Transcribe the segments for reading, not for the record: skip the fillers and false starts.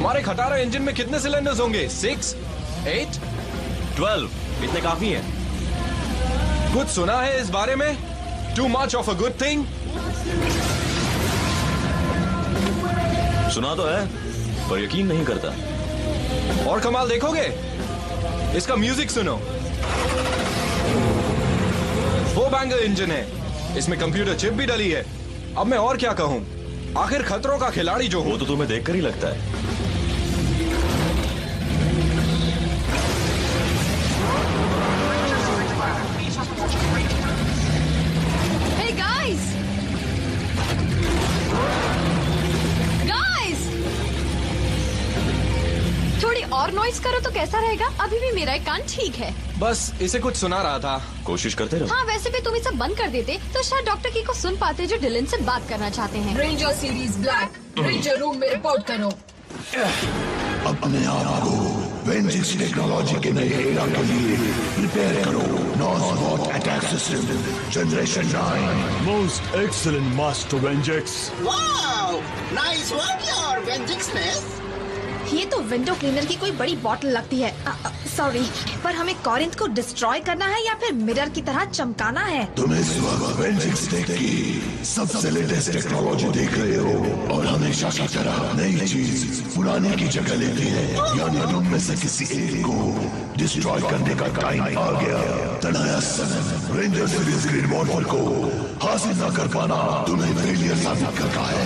हमारे खटारा इंजन में कितने सिलेंडर्स होंगे? 6, 8, 12 इतने काफी हैं। कुछ सुना है इस बारे में? Too much of a good thing? सुना तो है पर यकीन नहीं करता। और कमाल देखोगे? इसका म्यूजिक सुनो। 4 बैंगर इंजन है, इसमें कंप्यूटर चिप भी डली है। अब मैं और क्या कहूं? आखिर खतरों का खिलाड़ी जो वो हो। तो तुम्हें देखकर ही लगता है। Hey guys! Guys! थोड़ी और नॉइज करो तो कैसा रहेगा? अभी भी मेरा एक कान ठीक है। बस इसे कुछ सुना रहा था। कोशिश करते रहो। हाँ, वैसे भी तुम इसे बंद कर देते तो शायद डॉक्टर की को सुन पाते जो डिलन से बात करना चाहते हैं। Ranger series black, ranger room में रिपोर्ट करो। अपने आप को वेंजिक्स टेक्नोलॉजी के नए एरा के लिए प्रिपेयर करो। Non-spot attack system generation 9। Most excellent, Master Vengex. Wow! Nice work, your Vengeance. ये तो विंडो क्लीनर की कोई बड़ी बॉटल लगती है। सॉरी, पर हमें कॉरिंथ को डिस्ट्रॉय करना है या फिर मिरर की तरह चमकाना है? तुम इस वक्त वेंजिक्स टेक की सबसे लेटेस्ट टेक्नोलॉजी देख रहे हो और हमेशा की तरह नई चीज पुराने की जगह लेती है। यानी तुम में से किसी एक को डिस्ट्रॉय करने का टाइम आ गया। तनाया सन रेंजर सीरीज ग्रीन वॉटर को हासिल न कर पाना तुम्हें फेलियर साबित करता है।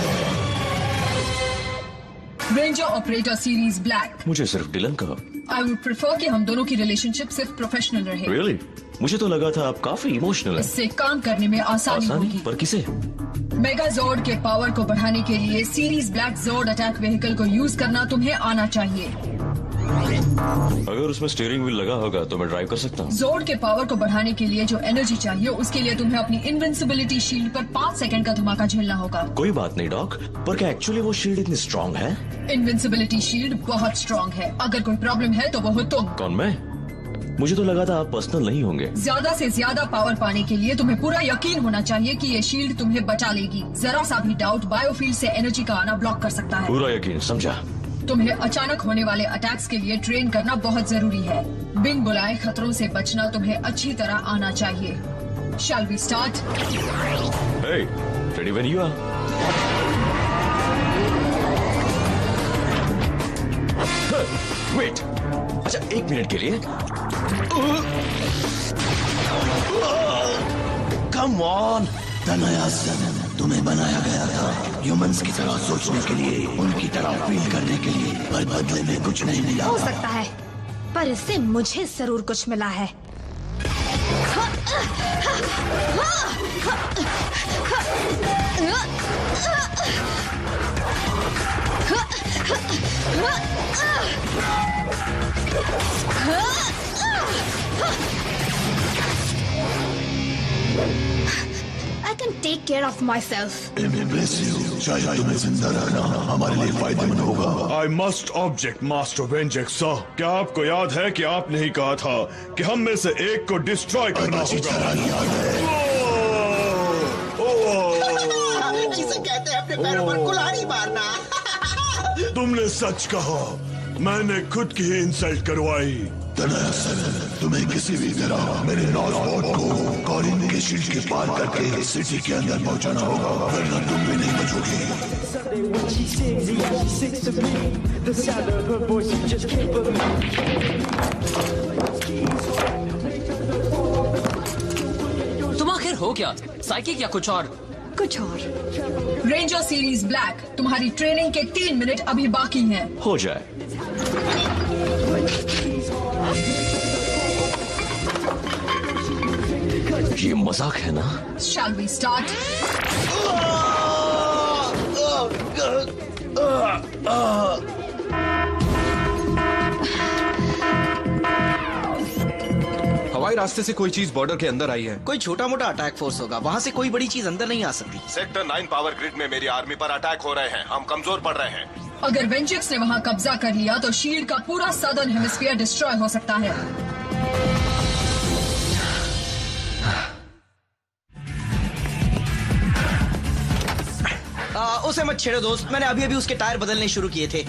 Ranger operator series black. मुझे सिर्फ डिलन कहो। आई वुड प्रेफर कि हम दोनों की रिलेशनशिप सिर्फ प्रोफेशनल रहे। Really? मुझे तो लगा था आप काफी इमोशनल हैं। इससे काम करने में आसानी होगी। पर किसे? मेगा जोर्ड के पावर को बढ़ाने के लिए सीरीज ब्लैक जोर्ड अटैक व्हीकल को यूज करना तुम्हें आना चाहिए। अगर उसमें स्टीयरिंग व्हील लगा होगा तो मैं ड्राइव कर सकता हूँ। जोर्ड के पावर को बढ़ाने के लिए जो एनर्जी चाहिए उसके लिए तुम्हें अपनी इनविंसिबिलिटी शील्ड पर 5 सेकंड का धमाका झेलना होगा। कोई बात नहीं डॉक, पर क्या एक्चुअली वो शील्ड इतनी स्ट्रॉन्ग है? इनविंसिबिलिटी शील्ड बहुत स्ट्रॉन्ग है। अगर कोई प्रॉब्लम है तो वो हो तुम। कौन, मैं? मुझे तो लगा था आप पर्सनल नहीं होंगे। ज्यादा से ज्यादा पावर पाने के लिए तुम्हें पूरा यकीन होना चाहिए कि ये शील्ड तुम्हें बचा लेगी। जरा सा भी डाउट बायोफील्ड से एनर्जी का आना ब्लॉक कर सकता है। पूरा यकीन, समझा। तुम्हें अचानक होने वाले अटैक्स के लिए ट्रेन करना बहुत जरूरी है। बिन बुलाए खतरों से बचना तुम्हें अच्छी तरह आना चाहिए। Shall we start? Hey, ready when you are. Wait. अच्छा, 1 मिनट के लिए। Come on. तनाया सन तुम्हें बनाया गया था ह्यूमंस की तरह सोचने के लिए, उनकी तरह फील करने के लिए, पर बदले में कुछ नहीं मिला। हो सकता है, पर इससे मुझे जरूर कुछ मिला है। I can take care of myself. Bless you. शायद तुम्हें जिंदा रखना हमारे लिए फायदेमंद होगा। I must object, Master Vengex sir. क्या आपको याद है कि आपने ही कहा था कि हम में से एक को डिस्ट्रॉय करना अच्छी होगा? तरह याद है। जिसे कहते हैं अपने पैरों पर कुल्हाड़ी मारना। तुमने सच कहा, मैंने खुद की ही इंसल्ट करवाई। तनाया सन तुम्हें किसी भी तरह मेरे नॉन-स्पॉट को कॉरिन के शील्ड के पार करके सिटी के अंदर पहुंचाना होगा, वरना तुम भी नहीं बचोगे। When she sings, yeah, she sings to me. The sound of her voice, you just can't believe. तुम आखिर हो क्या? साइकिक या कुछ और? कुछ और। रेंजर सीरीज ब्लैक, तुम्हारी ट्रेनिंग के 3 मिनट अभी बाकी हैं। हो जाए। ये मजाक है ना? Shall we start? हवाई रास्ते से कोई चीज बॉर्डर के अंदर आई है। कोई छोटा मोटा अटैक फोर्स होगा, वहाँ से कोई बड़ी चीज अंदर नहीं आ सकती। सेक्टर 9 पावर ग्रिड में मेरी आर्मी पर अटैक हो रहे हैं, हम कमजोर पड़ रहे हैं। अगर वेंजिक्स ने वहाँ कब्जा कर लिया तो शील्ड का पूरा सदर्न हेमिस्फीयर डिस्ट्रॉय हो सकता है। उसे मत छेड़ो दोस्त, मैंने अभी अभी उसके टायर बदलने शुरू किए थे।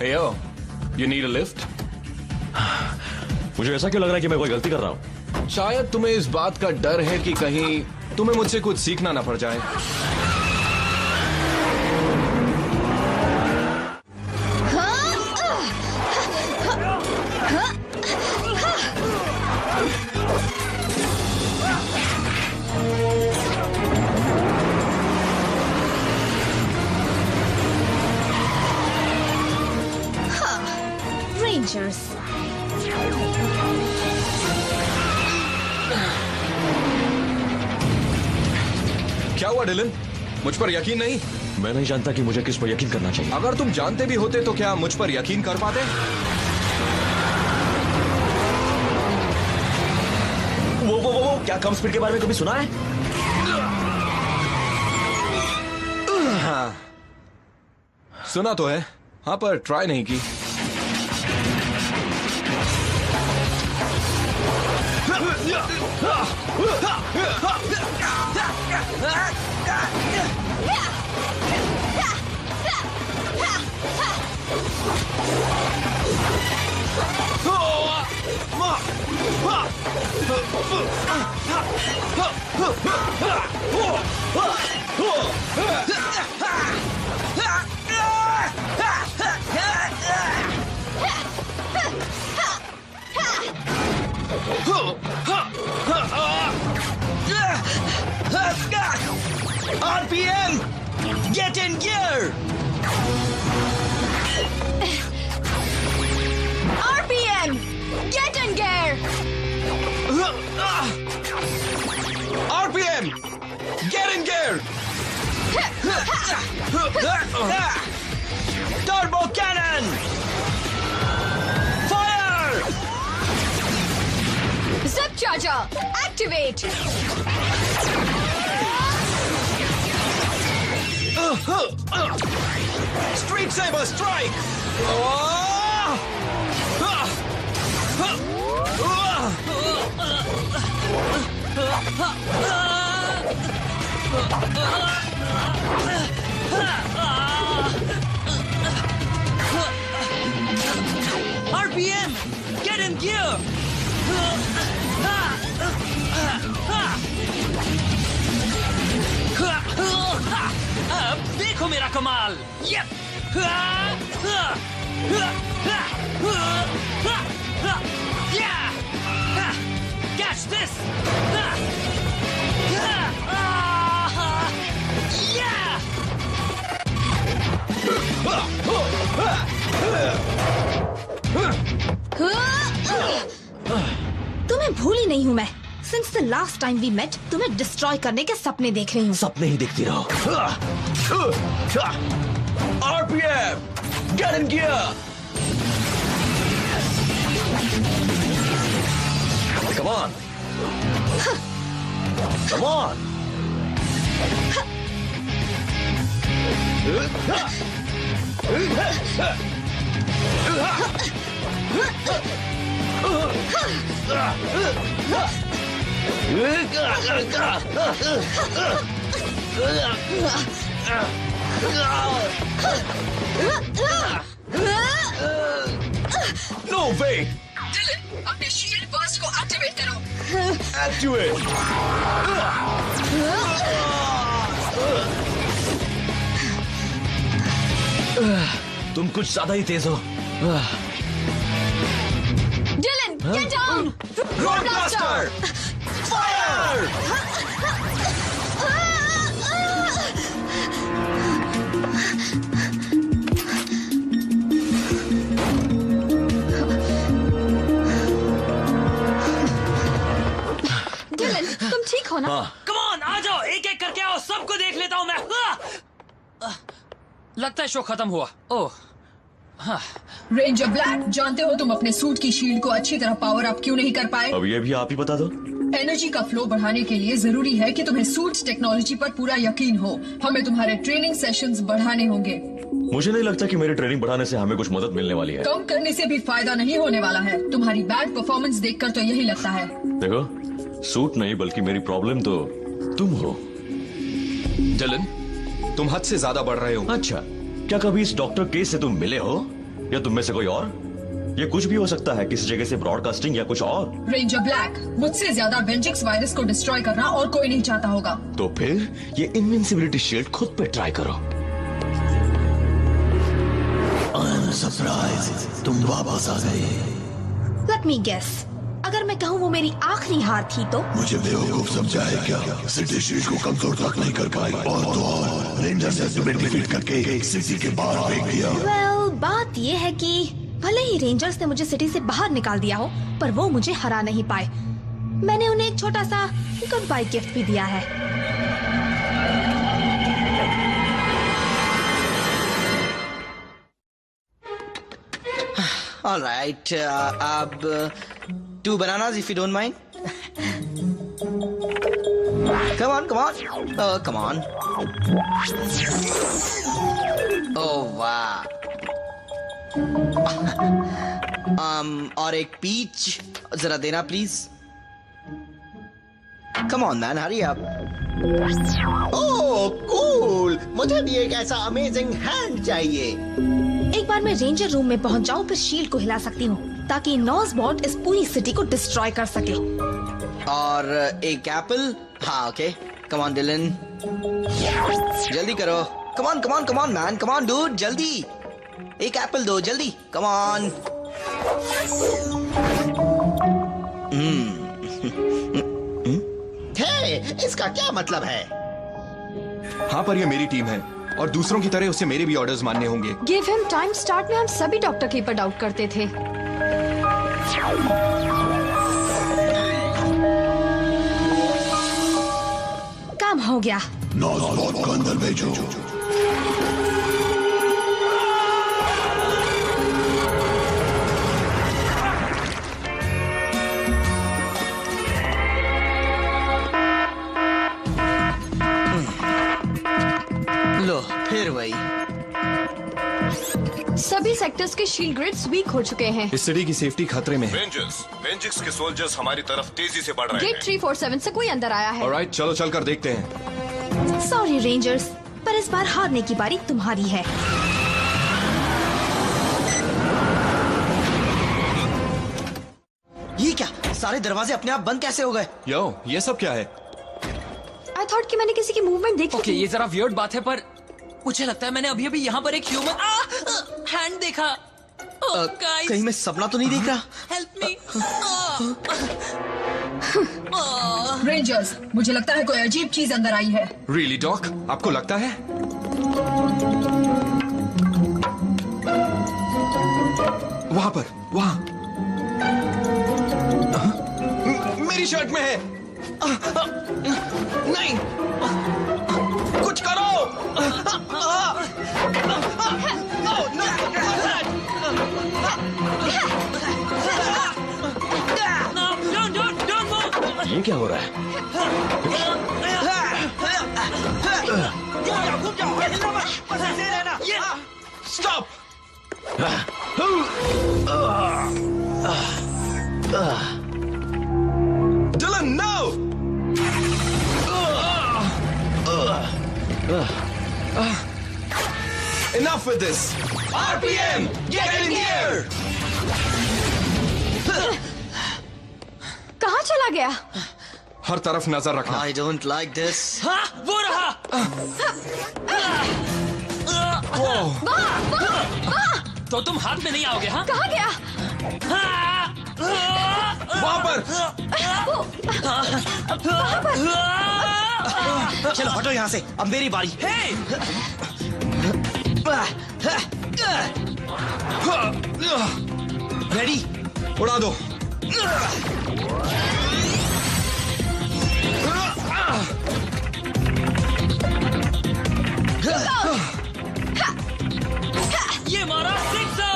Hey yo, you need a lift? मुझे ऐसा क्यों लग रहा है कि मैं कोई गलती कर रहा हूँ? शायद तुम्हें इस बात का डर है कि कहीं तुम्हें मुझसे कुछ सीखना ना पड़ जाए। Rangers. क्या हुआ डिलन? मुझ पर यकीन नहीं? मैं नहीं जानता कि मुझे किस पर यकीन करना चाहिए। अगर तुम जानते भी होते तो क्या मुझ पर यकीन कर पाते? वो क्या कम स्पीड के बारे में कभी सुना है? हाँ, सुना तो है, हाँ, पर ट्राई नहीं की। RPM, get in gear. RPM, get in gear. RPM, get in gear. Turbo cannon, fire. Zip charger, activate. Street Saber strike. RPM, get in gear. अब देखो मेरा कमाल। यप। Catch this. तुम्हें भूल ही नहीं हूँ मैं। Since the last time we met, तुम्हें डिस्ट्रॉय करने के सपने देख रही हूँ। सपने ही देखती रहो। RPM, get in gear. Come on. Come on. No way. Dylan, अपने शील्ड बर्स्ट को एक्टिवेट करो। Activate. तुम कुछ ज्यादा ही तेज हो। Dylan, get down. Road Blaster, fire. Dylan, तुम ठीक हो ना? कम ऑन, आ जाओ, एक एक करके आओ, सबको देख लेता हूँ मैं। लगता है शो खत्म हुआ। ओह, रेंजर ब्लैक, जानते हो तुम अपने सूट की शील्ड को अच्छी तरह पावर अप क्यों नहीं कर पाए? अब ये भी आप ही बता दो। एनर्जी का फ्लो बढ़ाने के लिए जरूरी है कि तुम्हें सूट्स टेक्नोलॉजी पर पूरा यकीन हो। हमें तुम्हारे ट्रेनिंग सेशंस बढ़ाने होंगे। मुझे नहीं लगता कि मेरी ट्रेनिंग बढ़ाने से हमें कुछ मदद मिलने वाली है। कम करने से भी फायदा नहीं होने वाला है। तुम्हारी बैड परफॉर्मेंस देखकर तो यही लगता है। देखो, सूट नहीं बल्कि मेरी प्रॉब्लम तो तुम हो। डिलन, तुम हद से ज्यादा बढ़ रहे हो। अच्छा, क्या कभी इस डॉक्टर केस से तुम मिले हो? या तुम में से कोई और? ये कुछ भी हो सकता है, किसी जगह से ब्रॉडकास्टिंग या कुछ और। रेंजर ब्लैक, मुझसे ज्यादा वेंजिक्स वायरस को डिस्ट्रॉय करना और कोई नहीं चाहता होगा। तो फिर ये इनविंसिबिलिटी शील्ड खुद पे ट्राई करो। आई एम सरप्राइज्ड तुम वापस आ गए। लेट मी गेस, अगर मैं कहूँ वो मेरी आखिरी हार थी तो? मुझे बेवकूफ समझा है क्या? सिटी शील्ड को कमजोर तक नहीं कर पाई और तो और रेंजर से तुम्हें डिफीट करके सिटी के बाहर फेंक दिया। वेल, बात ये है कि भले ही रेंजर्स ने मुझे सिटी से बाहर निकाल दिया हो, पर वो मुझे हरा नहीं पाए। मैंने उन्हें एक छोटा सा गुड बाय गिफ्ट भी दिया है। All right, अब 2 bananas if you don't mind. Come on, come on. Oh, come on. Oh, wow. और एक पीच जरा देना please. Come on, man, hurry up. Oh, cool. मुझे भी एक ऐसा अमेजिंग हैंड चाहिए। एक बार मैं रेंजर रूम में पहुंच जाऊं, फिर शील्ड को हिला सकती हूँ ताकि नॉज़बॉट इस पूरी सिटी को डिस्ट्रॉय कर सके। और एक एप्पल। हाँ, ओके। कम ऑन डिलन, जल्दी करो। Come on, come on, come on man, come on dude, जल्दी। एक एप्पल दो, जल्दी। Come on. हे, इसका क्या मतलब है? हाँ, पर ये मेरी टीम है और दूसरों की तरह उसे मेरे भी ऑर्डर्स मानने होंगे। Give him time. स्टार्ट में हम सभी डॉक्टर की पर डाउट करते थे। काम हो गया। नॉज़बॉट को अंदर भेजो। लो, फिर वही। सभी सेक्टर्स के शील्ड ग्रिड्स वीक हो चुके हैं। इस सिटी की सेफ्टी खतरे में है। वेंजिक्स के सोल्जर्स हमारी तरफ तेजी से बढ़ रहे हैं। गेट 347 से कोई अंदर आया है। ऑलराइट, चलो चलकर देखते हैं। सॉरी रेंजर्स, पर इस बार हारने की बारी तुम्हारी है। ये क्या? सारे दरवाजे अपने आप बंद कैसे हो गए? यो, ये सब क्या है? आई थॉट कि मैंने किसी की मूवमेंट देखी ओके, थी। ये जरा वियर्ड बात है, पर मुझे लगता है मैंने अभी अभी यहाँ पर एक ह्यूमन हैंड देखा। गाइस, कहीं मैं सपना तो नहीं देख रहा? Help me. रेंजर्स, मुझे लगता है कोई अजीब चीज अंदर आई है। रियली डॉक, आपको लगता है? वहां पर, वहां। मेरी शर्ट में है। नहीं, कुछ करो। ये क्या हो रहा है? Stop. Dylan, no. Enough with this. RPM, get in here. कहाँ चला गया? हर तरफ नजर रखना। I don't like this. हाँ, वो रहा। तो तुम हाथ में नहीं आओगे? हाँ, कहाँ गया? वहां पर। चलो हटो यहाँ से, अब मेरी बारी। रेडी? उड़ा दो। ये मारा सिक्सर।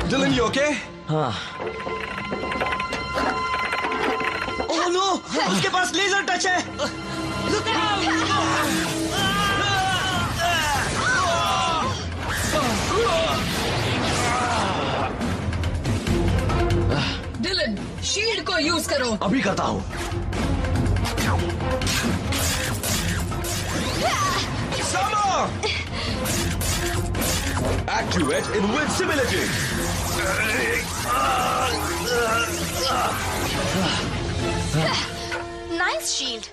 Dylan, you okay? हाँ। ओह नो, उसके पास लेजर टच है। डिलन, शील्ड को यूज कर करो। अभी करता हूँ। Activate invincibility. Nice shield.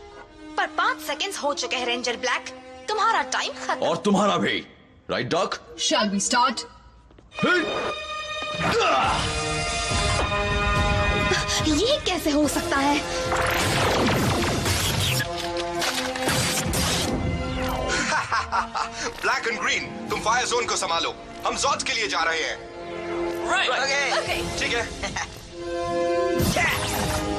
पर 5 सेकंड्स हो चुके हैं रेंजर ब्लैक। तुम्हारा टाइम खत्म। और तुम्हारा भी, right doc? Shall we start? ये कैसे हो सकता है? ब्लैक एंड ग्रीन, तुम फायर जोन को संभालो, हम जॉर्ज के लिए जा रहे हैं। ठीक है।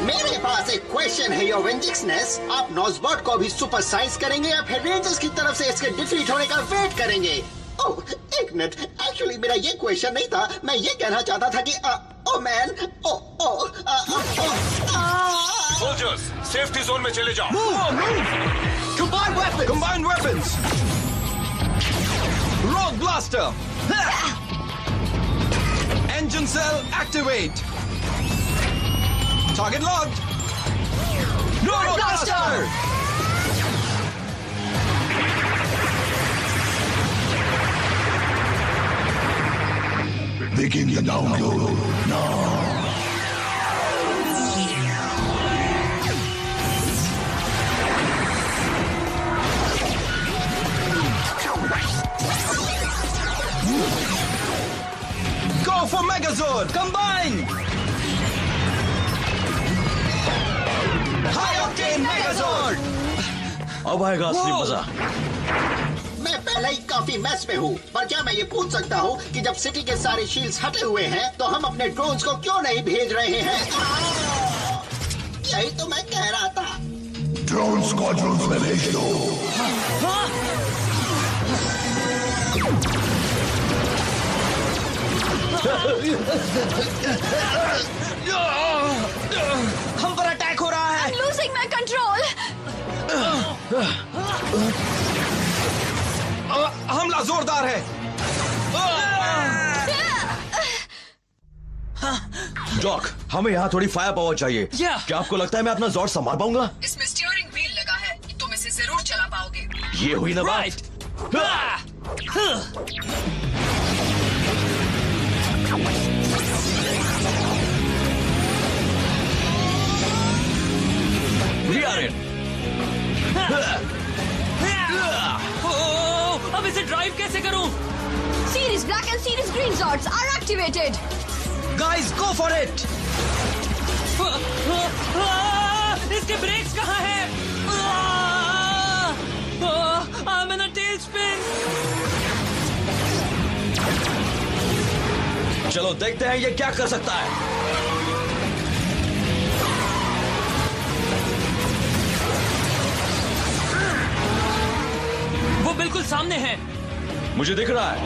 मेरे पास एक क्वेश्चन है योर वेंजिक्सनेस, आप नॉसबॉट को भी सुपर साइज करेंगे या फिर रेंजर्स की तरफ से इसके डिफीट होने का वेट करेंगे? ओह एक मिनट, एक्चुअली मेरा ये क्वेश्चन नहीं था, मैं ये कहना चाहता था कि oh man, soldiers, safety zone में चले जाओ। Combined weapons. Rogue blaster. Engine cell activate. Target locked. Rogue blaster. Begin the download now. Go for Megazord. Combine. High octane Megazord. अब आएगा असली मजा। मैं पहले ही काफी मैस में हूँ, पर क्या मैं ये पूछ सकता हूँ कि जब सिटी के सारे शील्ड्स हटे हुए हैं तो हम अपने ड्रोन्स को क्यों नहीं भेज रहे हैं? यही तो मैं कह रहा था। ड्रोन स्क्वाड्रन्स में भेज दो। हम पर अटैक हो रहा है। I'm losing my control. हमला जोरदार है। डॉक, हमें यहाँ थोड़ी फायर पावर चाहिए। क्या आपको लगता है मैं अपना जॉर्ज संभाल पाऊंगा? इसमें स्टीयरिंग व्हील लगा है, तुम इसे जरूर चला पाओगे। ये हुई ना बात। अब इसे ड्राइव कैसे करूं? Series Black and Series Green Zords are activated. Guys, go for it. इसके ब्रेक्स कहाँ हैं? I'm in a tailspin. चलो देखते हैं ये क्या कर सकता है। वो बिल्कुल सामने है। मुझे दिख रहा है।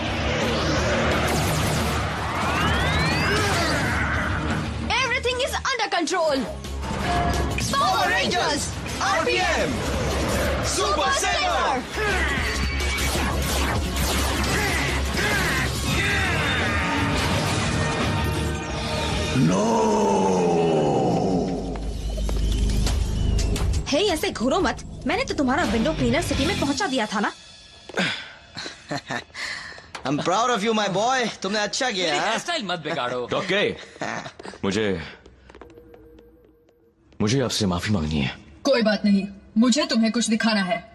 Everything is under control. Power Rangers. RPM. Super Sailor. No. हे ऐसे घूरो मत, मैंने तो तुम्हारा विंडो क्लीनर सिटी में पहुंचा दिया था ना। I'm proud of you, my boy. तुमने अच्छा मेरी किया। हेयर स्टाइल मत बिगाड़ो। ओके, मुझे आपसे माफी मांगनी है। कोई बात नहीं, मुझे तुम्हें कुछ दिखाना है।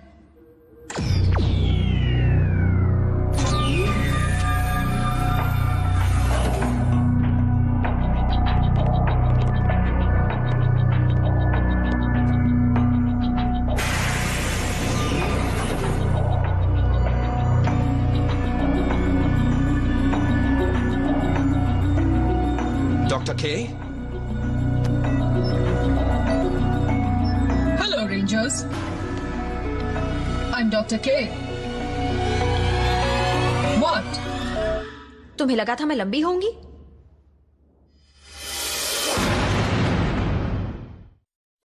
Dr. K. Hello, Rangers. I'm Dr. K. What? तुम्हें लगा था मैं लंबी होंगी?